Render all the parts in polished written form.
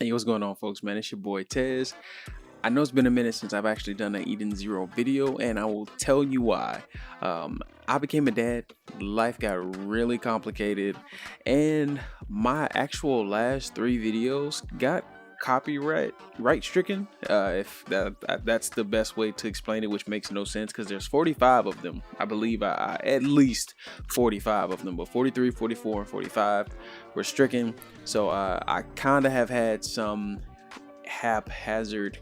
Hey, what's going on, folks, man? It's your boy Tez. I know it's been a minute since I've actually done an Eden Zero video, and I will tell you why. I became a dad, life got really complicated, and my actual last 3 videos got copyright stricken. If that's the best way to explain it, which makes no sense because there's 45 of them. I believe I at least 45 of them, but 43, 44, and 45 were stricken. So I kind of have had some haphazard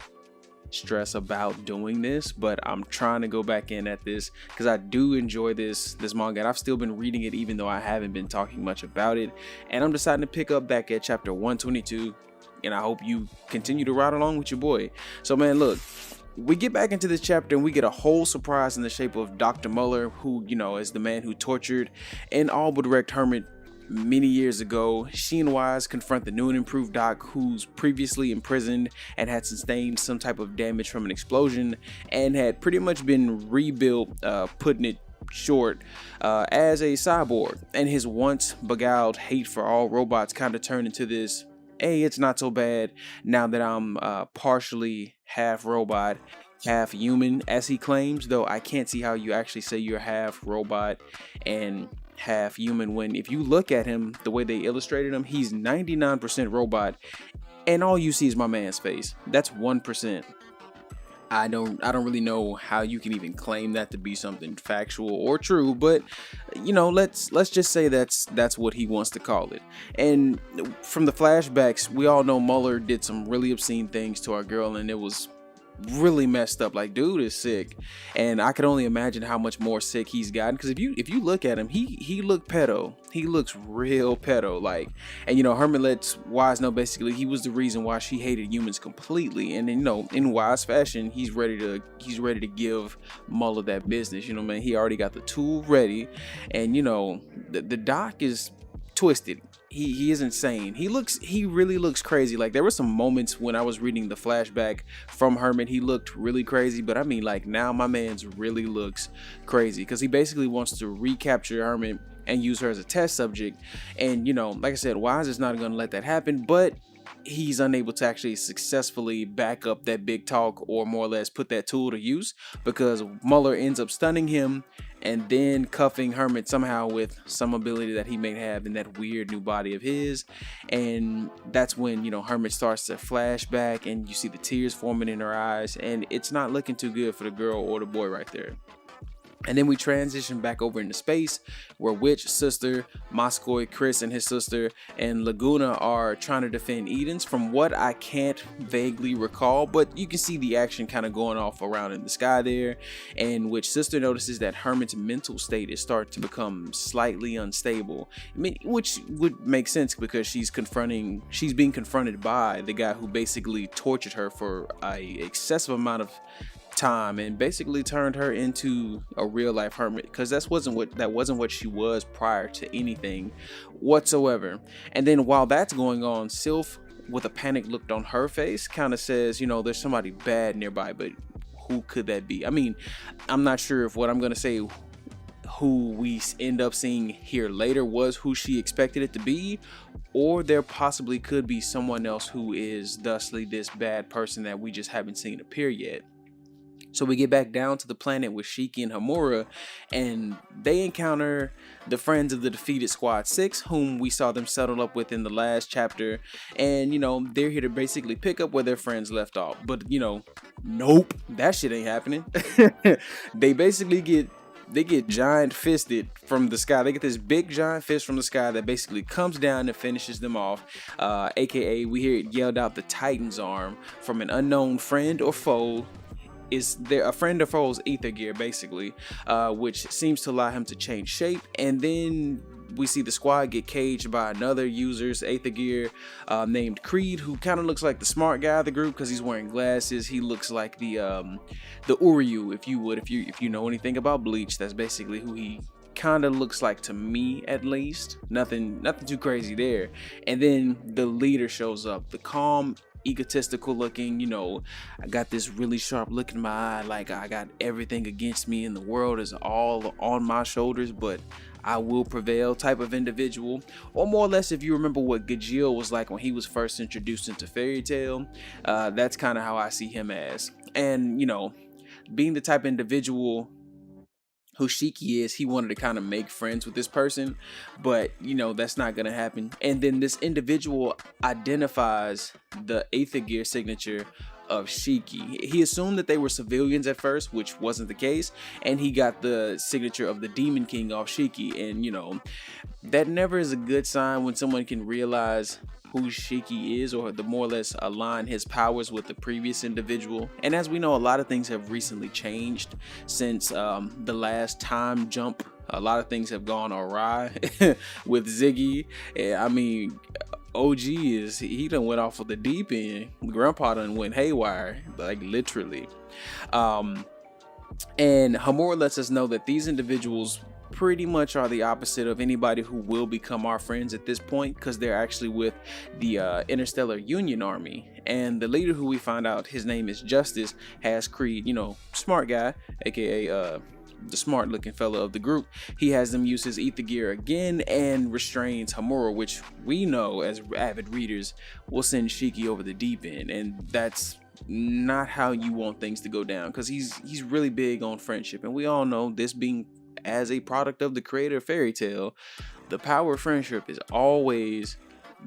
stress about doing this, but I'm trying to go back in at this because I do enjoy this manga, and I've still been reading it even though I haven't been talking much about it. And I'm deciding to pick up back at chapter 122, and I hope you continue to ride along with your boy. So man, look, we get back into this chapter and we get a whole surprise in the shape of Dr. Muller, who, you know, is the man who tortured and all but wrecked Hermit many years ago. She and Wise confront the new and improved Doc, who's previously imprisoned and had sustained some type of damage from an explosion and had pretty much been rebuilt, putting it short, as a cyborg. And his once beguiled hate for all robots kind of turned into this, hey, it's not so bad now that I'm partially half robot, half human, as he claims, though I can't see how you actually say you're half robot and half human when, if you look at him the way they illustrated him, he's 99% robot and all you see is my man's face. That's 1%. I don't really know how you can even claim that to be something factual or true, but you know, let's just say that's what he wants to call it. And from the flashbacks, we all know Muller did some really obscene things to our girl, and it was really messed up. Like, dude is sick, and I could only imagine how much more sick he's gotten, because if you look at him, he looked pedo. He looks real pedo, like. And you know, Herman lets Wise know basically he was the reason why she hated humans completely, and then, you know, in Wise fashion, he's ready to give Muller that business. You know, man, he already got the tool ready, and you know, the doc is twisted. He is insane. He really looks crazy. Like, there were some moments when I was reading the flashback from Herman, he looked really crazy, but I mean, like, now my man's really looks crazy because he basically wants to recapture Herman and use her as a test subject. And you know, like I said, Wise is not going to let that happen, but he's unable to actually successfully back up that big talk, or more or less put that tool to use, because Muller ends up stunning him and then cuffing Hermit somehow with some ability that he may have in that weird new body of his. And that's when, you know, Hermit starts to flashback and you see the tears forming in her eyes, and it's not looking too good for the girl or the boy right there. And then we transition back over into space, where Witch, Sister, Moskoy, Chris and his sister, and Laguna are trying to defend Edens, from what I can't vaguely recall, but you can see the action kind of going off around in the sky there, in which Sister notices that Hermit's mental state is starting to become slightly unstable. I mean, which would make sense because she's being confronted by the guy who basically tortured her for a excessive amount of time and basically turned her into a real life hermit, because that wasn't what she was prior to anything whatsoever. And then while that's going on, Sylph, with a panic look on her face, kind of says, you know, there's somebody bad nearby, but who could that be? I mean, I'm not sure if what I'm gonna say, who we end up seeing here later, was who she expected it to be, or there possibly could be someone else who is thusly this bad person that we just haven't seen appear yet. So we get back down to the planet with Shiki and Hamura, and they encounter the friends of the defeated Squad 6, whom we saw them settled up with in the last chapter. And, you know, they're here to basically pick up where their friends left off. But, you know, nope, that shit ain't happening. They basically get giant fisted from the sky. They get this big giant fist from the sky that basically comes down and finishes them off. AKA, we hear it yelled out, the Titan's arm, from an unknown friend or foe. Is there a friend or foe's ether gear, basically, which seems to allow him to change shape. And then we see the squad get caged by another user's ether gear, named Creed, who kind of looks like the smart guy of the group because he's wearing glasses. He looks like the Uryu, if you know anything about Bleach. That's basically who he kind of looks like to me, at least. Nothing too crazy there. And then the leader shows up, the calm, egotistical looking, you know, I got this really sharp look in my eye, like I got everything against me and the world is all on my shoulders, but I will prevail type of individual, or more or less if you remember what Gajeel was like when he was first introduced into Fairy Tail, that's kind of how I see him as. And being the type of individual who Shiki is, he wanted to kind of make friends with this person, but that's not gonna happen. And then this individual identifies the Aether Gear signature of Shiki. He assumed that they were civilians at first, which wasn't the case, and he got the signature of the Demon King off Shiki. And that never is a good sign when someone can realize who Shiki is, or the more or less align his powers with the previous individual. And as we know, a lot of things have recently changed since the last time jump. A lot of things have gone awry with Ziggy. I mean, OG he done went off with the deep end. Grandpa done went haywire, like literally. And Hamura lets us know that these individuals pretty much are the opposite of anybody who will become our friends at this point, because they're actually with the Interstellar Union Army. And the leader, who we find out his name is Justice, has Creed, smart guy, aka the smart looking fella of the group. He has them use his Aether Gear again and restrains Hamura, which we know as avid readers will send Shiki over the deep end. And that's not how you want things to go down, because he's really big on friendship. And we all know, this being as a product of the creator of Fairy Tail, the power of friendship is always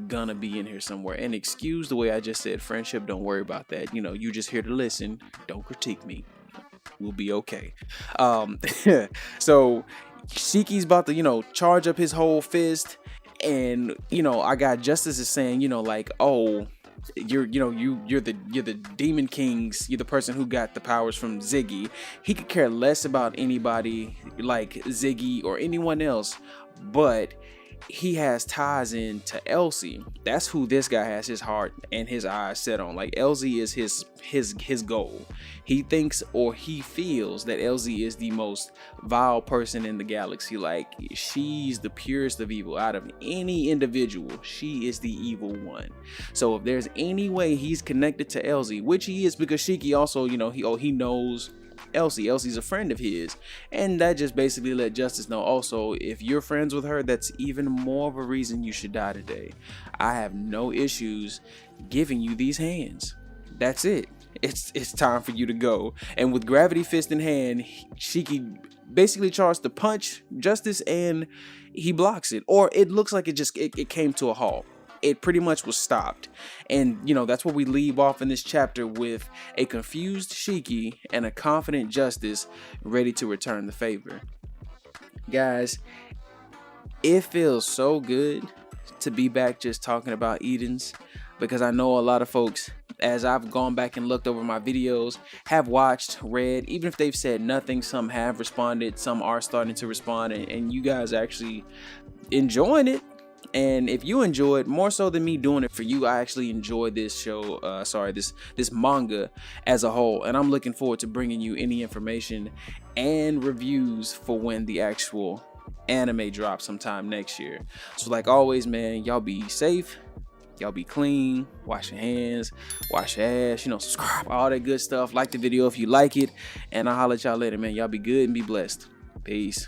gonna be in here somewhere. And excuse the way I just said friendship, don't worry about that. You just here to listen, don't critique me, we'll be okay. So Shiki's about to charge up his whole fist, and I got Justice is saying like, oh, you're the Demon Kings, you're the person who got the powers from Ziggy. He could care less about anybody like Ziggy or anyone else, but he has ties into Elsie. That's who this guy has his heart and his eyes set on. Like, Elsie is his goal. He thinks, or he feels, that Elsie is the most vile person in the galaxy. Like, she's the purest of evil. Out of any individual, she is the evil one. So if there's any way he's connected to Elsie, which he is, because Shiki also, he knows Elsie. Elsie's a friend of his, and that just basically let Justice know, also, if you're friends with her, that's even more of a reason you should die today. I have no issues giving you these hands. That's it. It's time for you to go. And with Gravity Fist in hand, Shiki basically tries to punch Justice, and he blocks it, or it looks like it came to a halt. It pretty much was stopped. And that's where we leave off in this chapter, with a confused Shiki and a confident Justice ready to return the favor. Guys, it feels so good to be back just talking about Edens, because I know a lot of folks, as I've gone back and looked over my videos, have watched, read, even if they've said nothing, some have responded, some are starting to respond, and you guys actually enjoying it. And if you enjoy it more so than me doing it for you, I actually enjoy this show, this manga as a whole. And I'm looking forward to bringing you any information and reviews for when the actual anime drops sometime next year. So like always, man, y'all be safe, y'all be clean, wash your hands, wash your ass, subscribe, all that good stuff. Like the video if you like it, and I'll holler at y'all later, man. Y'all be good and be blessed. Peace.